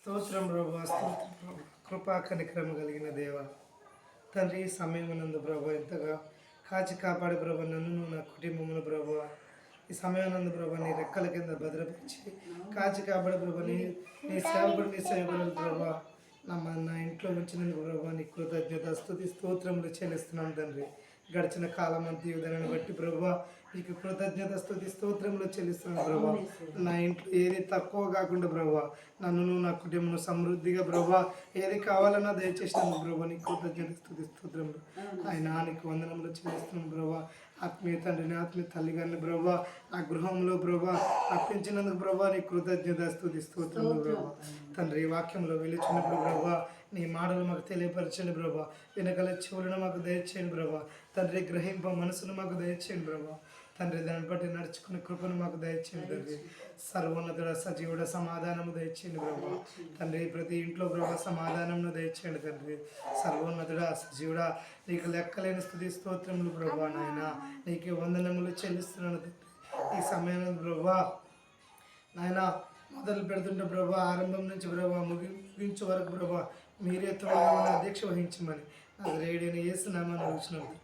స్తోత్రం ప్రభా, స్తోత్రం ప్రభా. కృపా కనిక్రమ కలిగిన దేవ తండ్రి, ఈ సమయమునందు ప్రభా ఎంతగా కాచి కాపాడే ప్రభా నన్ను నా కుటుంబమును ప్రభా ఈ సమయానందు ప్రభా నీ రెక్కల కింద భద్రపరిచి కాచి కాపాడే ప్రభా నీ సేవకులు ప్రభా నా ఇంట్లో ఉంచినందుకు ప్రభా నీ కృతజ్ఞత స్తుతి స్తోత్రములు చెల్లిస్తున్నాను తండ్రి. గడిచిన కాలం అంతా యువతను బట్టి ప్రభా నీకు కృతజ్ఞత స్తుతి స్తోత్రములు చెల్లిస్తున్నాను ప్రభా. నా ఇంట్లో ఏది తక్కువ కాకుండా ప్రభా నన్ను నా కుటుంబం సమృద్ధిగా ప్రభా ఏది కావాలన్నా దయచేసినాను ప్రభా నీ కృతజ్ఞత స్తుతి స్తోత్రములు ఆయన నీకు వందనములు చెల్లిస్తున్నాను ప్రభా. ఆత్మీయ తండ్రిని ఆత్మీయ తల్లి గారిని ప్రభా నా గృహంలో ప్రభా అర్పించినందుకు ప్రభా నీ కృతజ్ఞత స్తుతి స్తోత్రములు ప్రభా. తండ్రి వాక్యంలో వెలుచున్నప్పుడు ప్రభా నీ మాటలు మాకు తెలియపరచండి ప్రభా. వెనకల చెవులను మాకు దయచేయండి ప్రభా. తండ్రి గ్రహింప మనసును మాకు దయచేయండి ప్రభా. తండ్రి దాన్ని బట్టి నడుచుకునే కృపను మాకు దయచేయండి తండ్రి. సర్వోన్నతుడ సజీవుడ సమాధానము దయచేయండి ప్రభా. తండ్రి ప్రతి ఇంట్లో ప్రభా సమాధానమును దయచేయండి తండ్రి. సర్వోన్నతుడ సజీవుడ నీకు లెక్కలేని స్తుతి స్తోత్రములు ప్రభా. నాయన నీకు వందనములు చెల్లిస్తున్నాను తండ్రి. ఈ సమయంలో ప్రభా నాయన మొదలు పెడుతుంటే ప్రభా ఆరంభం నుంచి ప్రభా ముగించే వరకు ప్రభా మీరే తోడుగా అధ్యక్ష వహించమని అది రేడియోని వేస్తున్నామని వచ్చినప్పుడు